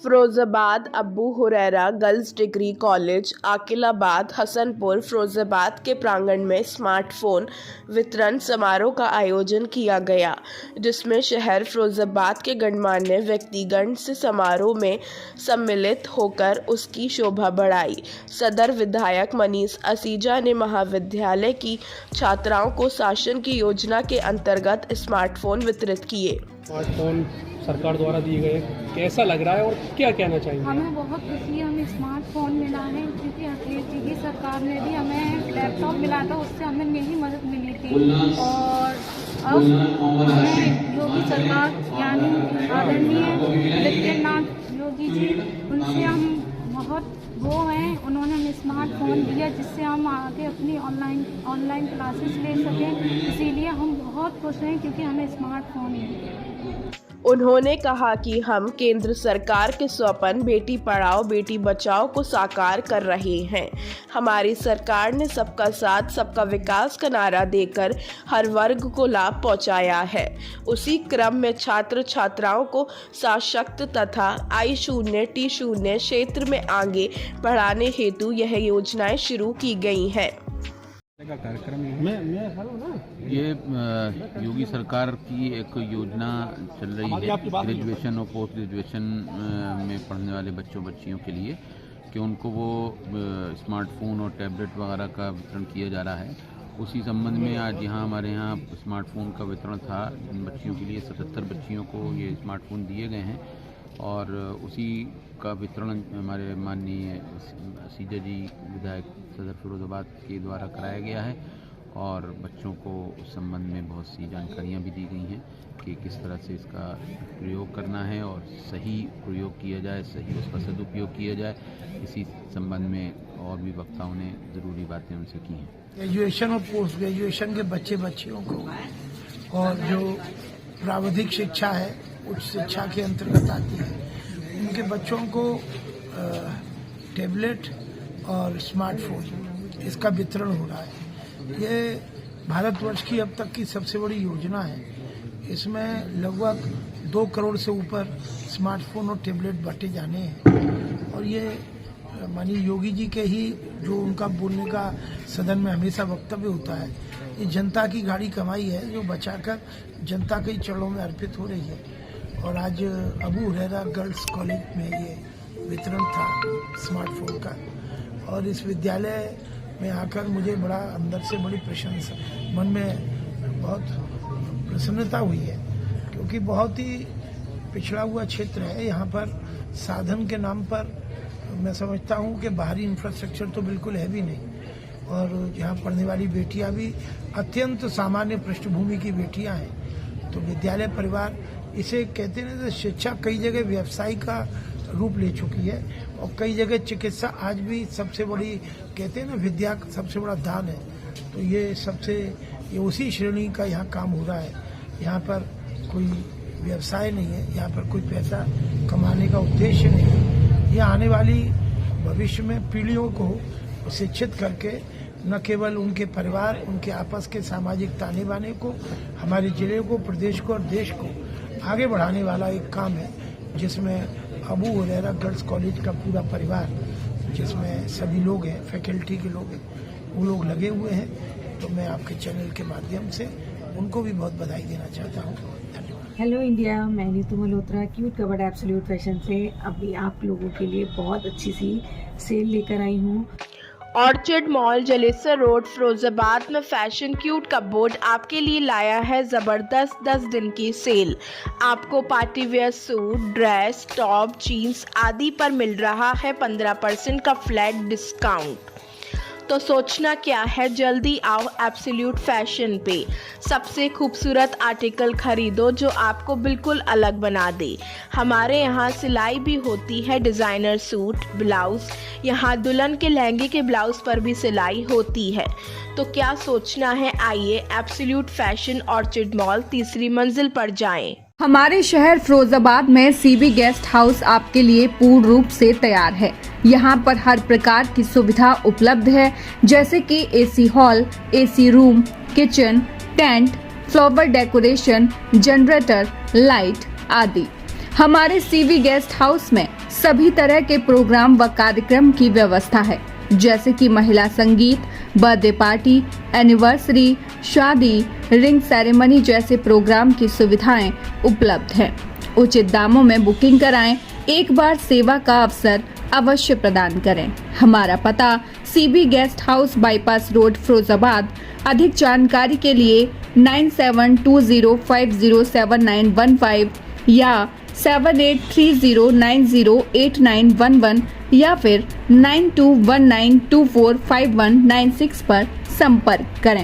Firozabad Abu Huraira girls degree college Akilabad Hasanpur Firozabad के प्रांगण में स्मार्टफोन वितरण समारोह का आयोजन किया गया, जिसमें शहर फिरोजाबाद के गणमान्य व्यक्तिगण से समारोह में सम्मिलित होकर उसकी शोभा बढ़ाई। सदर विधायक मनीष असीजा ने महाविद्यालय की छात्राओं को शासन की योजना के अंतर्गत स्मार्टफोन वितरित किए। स्मार्टफोन सरकार द्वारा दिए गए, कैसा लग रहा है और क्या कहना चाहेंगे? हमें बहुत खुशी है, हमें स्मार्टफोन मिला है क्योंकि अखिलेश सरकार ने भी हमें लैपटॉप मिला था, उससे हमें यही मदद मिली थी। और अब हमें योगी सरकार यानी आदरणीय आदित्यनाथ योगी जी, उनसे हम बहुत वो हैं, उन्होंने हमें स्मार्टफोन दिया जिससे हम आगे अपनी ऑनलाइन क्लासेस ले सकें। इसीलिए हम बहुत खुश हैं क्योंकि हमें स्मार्टफोन मिला। उन्होंने कहा कि हम केंद्र सरकार के स्वप्न बेटी पढ़ाओ बेटी बचाओ को साकार कर रहे हैं। हमारी सरकार ने सबका साथ सबका विकास का नारा देकर हर वर्ग को लाभ पहुंचाया है। उसी क्रम में छात्र छात्राओं को सशक्त तथा I0 T0 क्षेत्र में आगे बढ़ाने हेतु यह योजनाएं शुरू की गई हैं। ये योगी सरकार की एक योजना चल रही है ग्रेजुएशन और पोस्ट ग्रेजुएशन में पढ़ने वाले बच्चियों के लिए कि उनको वो स्मार्टफोन और टैबलेट वगैरह का वितरण किया जा रहा है। उसी संबंध में आज हमारे यहाँ स्मार्टफोन का वितरण था। इन बच्चियों के लिए 77 बच्चियों को ये स्मार्टफोन दिए गए हैं और उसी का वितरण हमारे माननीय सीजा जी विधायक सदर फिरोजाबाद के द्वारा कराया गया है और बच्चों को उस संबंध में बहुत सी जानकारियाँ भी दी गई हैं कि किस तरह से इसका प्रयोग करना है और सही प्रयोग किया जाए, सही उसका सदुपयोग किया जाए। इसी संबंध में और भी वक्ताओं ने ज़रूरी बातें उनसे की हैं। ग्रेजुएशन और पोस्ट ग्रेजुएशन के बच्चियों को और जो प्राविधिक शिक्षा है उच्च शिक्षा के अंतर्गत आती है, उनके बच्चों को टैबलेट और स्मार्टफोन इसका वितरण हो रहा है। ये भारतवर्ष की अब तक की सबसे बड़ी योजना है। इसमें लगभग 2 करोड़ से ऊपर स्मार्टफोन और टैबलेट बांटे जाने हैं और ये माननीय योगी जी के ही जो उनका बोलने का सदन में हमेशा वक्तव्य होता है, ये जनता की गाड़ी कमाई है जो बचाकर जनता के चरणों में अर्पित हो रही है। और आज अबू हुरैरा गर्ल्स कॉलेज में ये वितरण था स्मार्टफोन का और इस विद्यालय में आकर मुझे बड़ा अंदर से बड़ी प्रशंसा, मन में बहुत प्रसन्नता हुई है क्योंकि बहुत ही पिछड़ा हुआ क्षेत्र है। यहाँ पर साधन के नाम पर मैं समझता हूँ कि बाहरी इंफ्रास्ट्रक्चर तो बिल्कुल है भी नहीं और यहाँ पढ़ने वाली बेटियाँ भी अत्यंत सामान्य पृष्ठभूमि की बेटियाँ हैं। तो विद्यालय परिवार इसे कहते हैं ना, शिक्षा कई जगह व्यवसाय का रूप ले चुकी है और कई जगह चिकित्सा आज भी सबसे बड़ी कहते हैं ना, विद्या सबसे बड़ा दान है। तो ये उसी श्रेणी का यहाँ काम हो रहा है। यहाँ पर कोई व्यवसाय नहीं है, यहाँ पर कोई पैसा कमाने का उद्देश्य नहीं है। ये आने वाली भविष्य में पीढ़ियों को शिक्षित करके न केवल उनके परिवार, उनके आपस के सामाजिक ताने बाने को, हमारे जिले को, प्रदेश को और देश को आगे बढ़ाने वाला एक काम है, जिसमें अबू हुरैरा गर्ल्स कॉलेज का पूरा परिवार, जिसमें सभी लोग हैं, फैकल्टी के लोग हैं, वो लोग लगे हुए हैं। तो मैं आपके चैनल के माध्यम से उनको भी बहुत बधाई देना चाहता हूँ। धन्यवाद। हेलो इंडिया, मैं Neetu Malhotra cute covered absolute fashion से अभी आप लोगों के लिए बहुत अच्छी सी सेल लेकर आई हूँ। Orchid mall Jalesar road Firozabad में फैशन क्यूट का बोर्ड आपके लिए लाया है ज़बरदस्त 10 दिन की सेल। आपको party wear suit, dress, top, jeans आदि पर मिल रहा है 15% का फ्लैट डिस्काउंट। तो सोचना क्या है, जल्दी आओ एब्सोल्यूट फैशन पे। सबसे खूबसूरत आर्टिकल खरीदो जो आपको बिल्कुल अलग बना दे। हमारे यहाँ सिलाई भी होती है, डिज़ाइनर सूट, ब्लाउज, यहाँ दुल्हन के लहंगे के ब्लाउज पर भी सिलाई होती है। तो क्या सोचना है, आइए एब्सोल्यूट फैशन ऑर्चिड मॉल 3री मंजिल पर जाएं। हमारे शहर फिरोजाबाद में सीबी गेस्ट हाउस आपके लिए पूर्ण रूप से तैयार है। यहाँ पर हर प्रकार की सुविधा उपलब्ध है, जैसे कि AC hall, AC room, kitchen, tent, flower decoration, generator, light आदि। हमारे सीवी गेस्ट हाउस में सभी तरह के प्रोग्राम व कार्यक्रम की व्यवस्था है, जैसे कि महिला संगीत, बर्थडे पार्टी, एनिवर्सरी, शादी, रिंग सेरेमनी जैसे प्रोग्राम की सुविधाएं उपलब्ध हैं। उचित दामों में बुकिंग कराएं, एक बार सेवा का अवसर अवश्य प्रदान करें। हमारा पता CB guest house, bypass road, Firozabad. अधिक जानकारी के लिए 9720507915 या 7830908911 या फिर 9219245196 पर संपर्क करें।